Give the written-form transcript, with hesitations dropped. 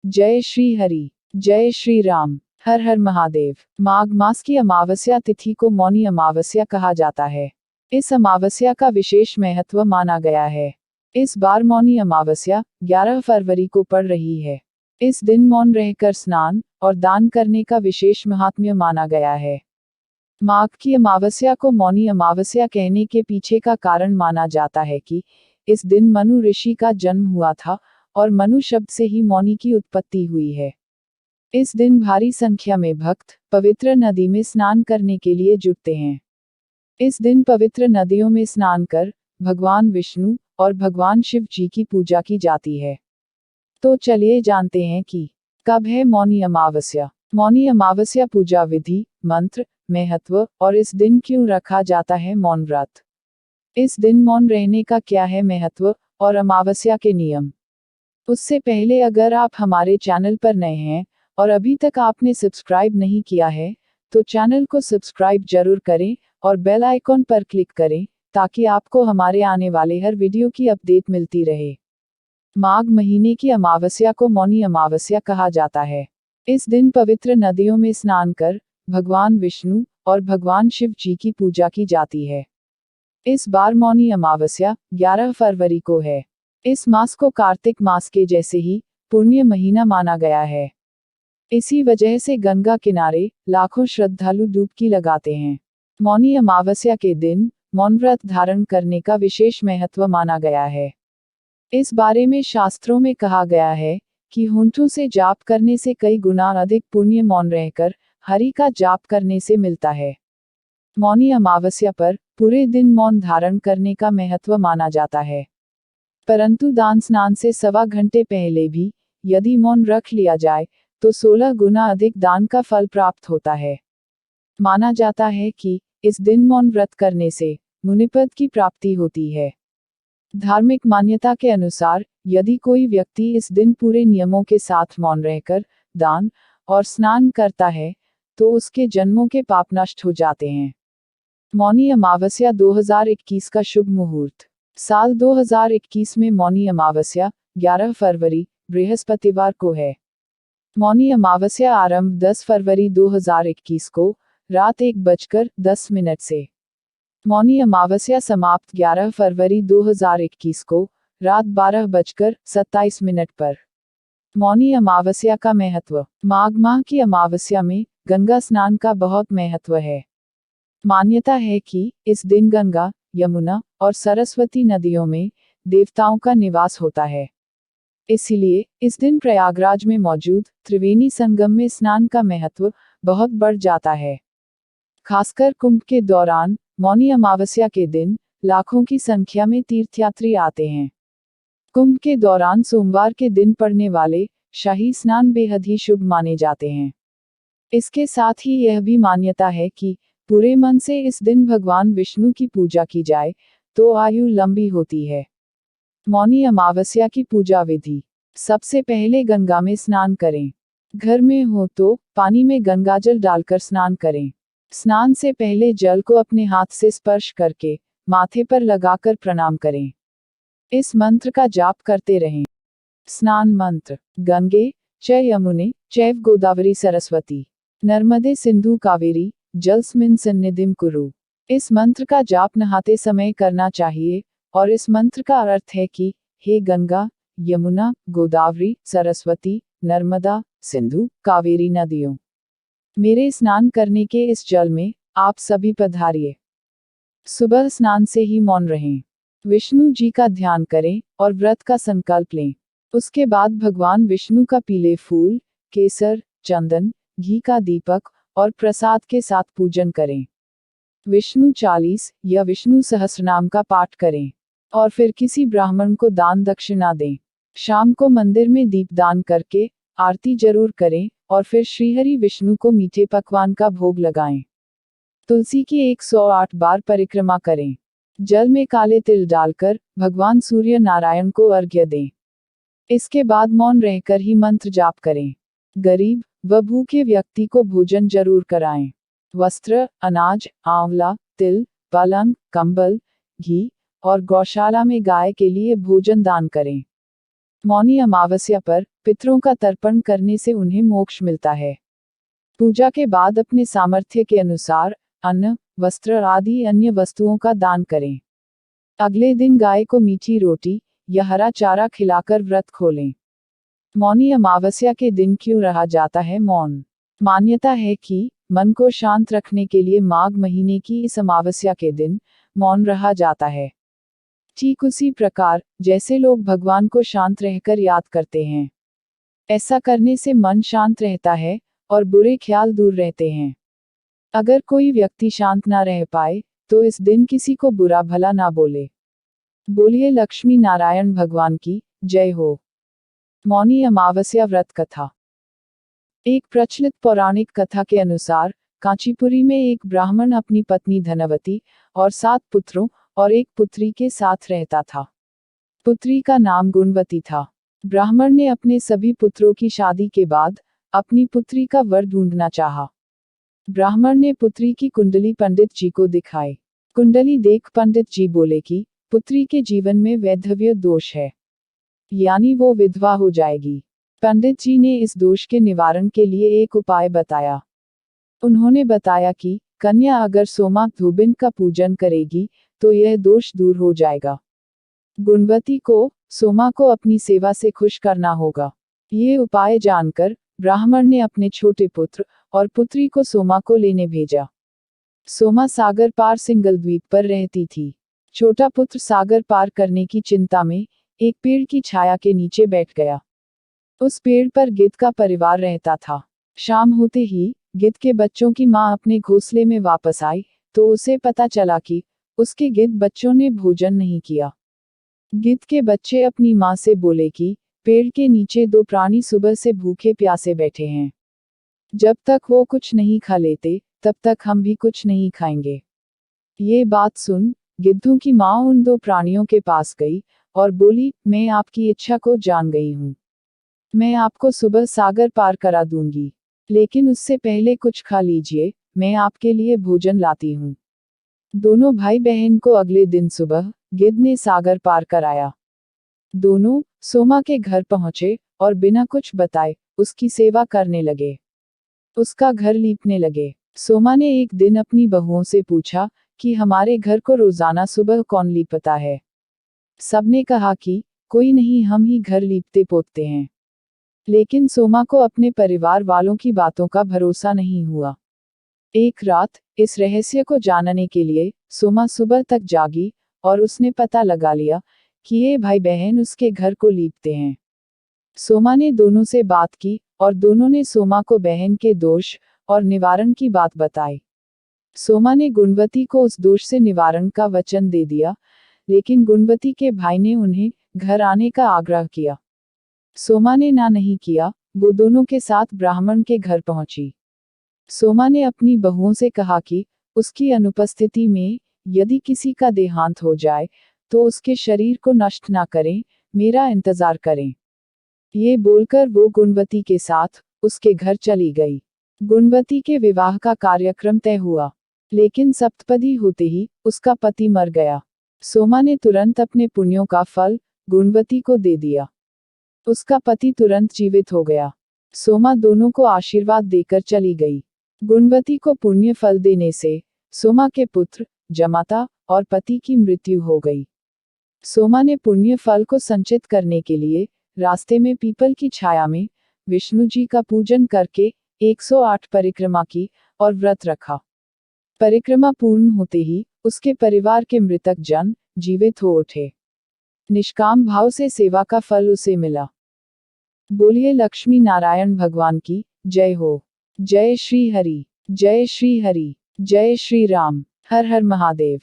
जय श्री हरि, जय श्री राम, हर हर महादेव। माघ मास की अमावस्या तिथि को मौनी अमावस्या कहा जाता है। इस अमावस्या का विशेष महत्व माना गया है। इस बार मौनी अमावस्या 11 फरवरी को पड़ रही है। इस दिन मौन रहकर स्नान और दान करने का विशेष महात्म्य माना गया है। माघ की अमावस्या को मौनी अमावस्या कहने के पीछे का कारण माना जाता है कि इस दिन मनु ऋषि का जन्म हुआ था और मनु शब्द से ही मौनी की उत्पत्ति हुई है। इस दिन भारी संख्या में भक्त पवित्र नदी में स्नान करने के लिए जुटते हैं। इस दिन पवित्र नदियों में स्नान कर भगवान विष्णु और भगवान शिव जी की पूजा की जाती है। तो चलिए जानते हैं कि कब है मौनी अमावस्या। मौनी अमावस्या पूजा विधि, मंत्र, महत्व और इस दिन क्यों रखा जाता है मौन व्रत। इस दिन मौन रहने का क्या है महत्व और अमावस्या के नियम। उससे पहले अगर आप हमारे चैनल पर नए हैं और अभी तक आपने सब्सक्राइब नहीं किया है तो चैनल को सब्सक्राइब जरूर करें और बेल आइकॉन पर क्लिक करें ताकि आपको हमारे आने वाले हर वीडियो की अपडेट मिलती रहे। माघ महीने की अमावस्या को मौनी अमावस्या कहा जाता है। इस दिन पवित्र नदियों में स्नान कर भगवान विष्णु और भगवान शिव जी की पूजा की जाती है। इस बार मौनी अमावस्या 11 फरवरी को है। इस मास को कार्तिक मास के जैसे ही पुण्य महीना माना गया है। इसी वजह से गंगा किनारे लाखों श्रद्धालु डुबकी लगाते हैं। मौनी अमावस्या के दिन मौन व्रत धारण करने का विशेष महत्व माना गया है। इस बारे में शास्त्रों में कहा गया है कि होंठों से जाप करने से कई गुना अधिक पुण्य मौन रहकर हरि का जाप करने से मिलता है। मौनी अमावस्या पर पूरे दिन मौन धारण करने का महत्व माना जाता है, परंतु दान स्नान से सवा घंटे पहले भी यदि मौन रख लिया जाए तो 16 गुना अधिक दान का फल प्राप्त होता है। माना जाता है कि इस दिन मौन व्रत करने से मुनिपद की प्राप्ति होती है। धार्मिक मान्यता के अनुसार यदि कोई व्यक्ति इस दिन पूरे नियमों के साथ मौन रहकर दान और स्नान करता है तो उसके जन्मों के पाप नष्ट हो जाते हैं। मौनी अमावस्या 2021 का शुभ मुहूर्त। साल 2021 में मौनी अमावस्या 11 फरवरी बृहस्पतिवार को है। मौनी अमावस्या आरंभ 10 फरवरी 2021 को रात 1:10 से। मौनी अमावस्या समाप्त 11 फरवरी 2021 को रात 12:27 पर। मौनी अमावस्या का महत्व। माघ माह की अमावस्या में गंगा स्नान का बहुत महत्व है। मान्यता है कि इस दिन गंगा, यमुना और सरस्वती नदियों में देवताओं का निवास होता है। इसलिए इस दिन प्रयागराज में मौजूद त्रिवेणी संगम में स्नान का महत्व बहुत बढ़ जाता है। खासकर कुंभ के दौरान मौनी अमावस्या के दिन लाखों की संख्या में तीर्थयात्री आते हैं। कुंभ के दौरान सोमवार के दिन पड़ने वाले शाही स्नान बेहद ही शुभ माने जाते हैं। इसके साथ ही यह भी मान्यता है कि पूरे मन से इस दिन भगवान विष्णु की पूजा की जाए तो आयु लंबी होती है। मौनी अमावस्या की पूजा विधि। सबसे पहले गंगा में स्नान करें। घर में हो तो पानी में गंगाजल डालकर स्नान करें। स्नान से पहले जल को अपने हाथ से स्पर्श करके माथे पर लगाकर प्रणाम करें। इस मंत्र का जाप करते रहें। स्नान मंत्र। गंगे च यमुने चैव गोदावरी सरस्वती नर्मदे सिंधु कावेरी जलस्मिन् सन्निधिं कुरु। इस मंत्र का जाप नहाते समय करना चाहिए और इस मंत्र का अर्थ है कि हे गंगा, यमुना, गोदावरी, सरस्वती, नर्मदा, सिंधु, कावेरी नदियों, मेरे स्नान करने के इस जल में आप सभी पधारिए। सुबह स्नान से ही मौन रहें। विष्णु जी का ध्यान करें और व्रत का संकल्प लें। उसके बाद भगवान विष्णु का पीले फूल, केसर, चंदन, घी का दीपक और प्रसाद के साथ पूजन करें। विष्णु 40 या विष्णु सहस्रनाम का पाठ करें और फिर किसी ब्राह्मण को दान दक्षिणा दें। शाम को मंदिर में दीप दान करके आरती जरूर करें और फिर श्रीहरि विष्णु को मीठे पकवान का भोग लगाएं। तुलसी की 108 बार परिक्रमा करें। जल में काले तिल डालकर भगवान सूर्य नारायण को अर्घ्य दें। इसके बाद मौन रहकर ही मंत्र जाप करें। गरीब व भूखे व्यक्ति को भोजन जरूर कराएं। वस्त्र, अनाज, आंवला, तिल, पलंग, कंबल, घी और गौशाला में गाय के लिए भोजन दान करें। मौनी अमावस्या पर पितरों का तर्पण करने से उन्हें मोक्ष मिलता है। पूजा के बाद अपने सामर्थ्य के अनुसार अन्न, वस्त्र आदि अन्य वस्तुओं का दान करें। अगले दिन गाय को मीठी रोटी या हरा चारा खिलाकर व्रत खोलें। मौनी अमावस्या के दिन क्यों रहा जाता है मौन? मान्यता है कि मन को शांत रखने के लिए माघ महीने की इस अमावस्या के दिन मौन रहा जाता है। ठीक उसी प्रकार जैसे लोग भगवान को शांत रहकर याद करते हैं, ऐसा करने से मन शांत रहता है और बुरे ख्याल दूर रहते हैं। अगर कोई व्यक्ति शांत ना रह पाए तो इस दिन किसी को बुरा भला ना बोले। बोलिए लक्ष्मी नारायण भगवान की जय हो। मौनी अमावस्या व्रत कथा। एक प्रचलित पौराणिक कथा के अनुसार कांचीपुरी में एक ब्राह्मण अपनी पत्नी धनवती और 7 पुत्रों और एक पुत्री के साथ रहता था। पुत्री का नाम गुणवती था। ब्राह्मण ने अपने सभी पुत्रों की शादी के बाद अपनी पुत्री का वर ढूंढना चाहा। ब्राह्मण ने पुत्री की कुंडली पंडित जी को दिखाई। कुंडली देख पंडित जी बोले कि पुत्री के जीवन में वैधव्य दोष है, यानी वो विधवा हो जाएगी। पंडित जी ने इस दोष के निवारण के लिए एक उपाय बताया। उन्होंने बताया कि कन्या अगर सोमा धोबिन का पूजन करेगी तो यह दोष दूर हो जाएगा। गुणवती को सोमा को अपनी सेवा से खुश करना होगा। ये उपाय जानकर ब्राह्मण ने अपने छोटे पुत्र और पुत्री को सोमा को लेने भेजा। सोमा सागर पार सिंगल द्वीप पर रहती थी। छोटा पुत्र सागर पार करने की चिंता में एक पेड़ की छाया के नीचे बैठ गया। उस पेड़ पर गिद्ध का परिवार रहता था। शाम होते ही गिद्ध के बच्चों की मां अपने घोंसले में वापस आई तो उसे पता चला कि उसके गिद्ध बच्चों ने भोजन नहीं किया। गिद्ध के बच्चे अपनी मां से बोले कि पेड़ के नीचे 2 प्राणी सुबह से भूखे प्यासे बैठे हैं। जब तक वो कुछ नहीं खा लेते तब तक हम भी कुछ नहीं खाएंगे। ये बात सुन गिद्धों की मां उन 2 प्राणियों के पास गई और बोली, मैं आपकी इच्छा को जान गई हूँ। मैं आपको सुबह सागर पार करा दूंगी, लेकिन उससे पहले कुछ खा लीजिए, मैं आपके लिए भोजन लाती हूँ। दोनों भाई बहन को अगले दिन सुबह गिद्ध ने सागर पार कराया। दोनों सोमा के घर पहुंचे और बिना कुछ बताए उसकी सेवा करने लगे, उसका घर लीपने लगे। सोमा ने एक दिन अपनी बहुओं से पूछा कि हमारे घर को रोजाना सुबह कौन लीपता है? सबने कहा कि कोई नहीं, हम ही घर लीपते पोतते हैं। लेकिन सोमा को अपने परिवार वालों की बातों का भरोसा नहीं हुआ। एक रात इस रहस्य को जानने के लिए सोमा सुबह तक जागी और उसने पता लगा लिया कि ये भाई बहन उसके घर को लीपते हैं। सोमा ने दोनों से बात की और दोनों ने सोमा को बहन के दोष और निवारण की बात बताई। सोमा ने गुणवती को उस दोष से निवारण का वचन दे दिया, लेकिन गुणवती के भाई ने उन्हें घर आने का आग्रह किया। सोमा ने ना नहीं किया। वो दोनों के साथ ब्राह्मण के घर पहुंची। सोमा ने अपनी बहुओं से कहा कि उसकी अनुपस्थिति में यदि किसी का देहांत हो जाए तो उसके शरीर को नष्ट ना करें, मेरा इंतजार करें। ये बोलकर वो गुणवती के साथ उसके घर चली गई। गुणवती के विवाह का कार्यक्रम तय हुआ, लेकिन सप्तपदी होते ही उसका पति मर गया। सोमा ने तुरंत अपने पुण्यों का फल गुणवती को दे दिया। उसका पति तुरंत जीवित हो गया। सोमा दोनों को आशीर्वाद देकर चली गई। गुणवती को पुण्य फल देने से सोमा के पुत्र, जमाता और पति की मृत्यु हो गई। सोमा ने पुण्य फल को संचित करने के लिए रास्ते में पीपल की छाया में विष्णु जी का पूजन करके 108 परिक्रमा की और व्रत रखा। परिक्रमा पूर्ण होते ही उसके परिवार के मृतक जन जीवित हो उठे। निष्काम भाव से सेवा का फल उसे मिला। बोलिए लक्ष्मी नारायण भगवान की जय हो। जय श्री हरि, जय श्री हरि, जय श्री राम। हर हर महादेव।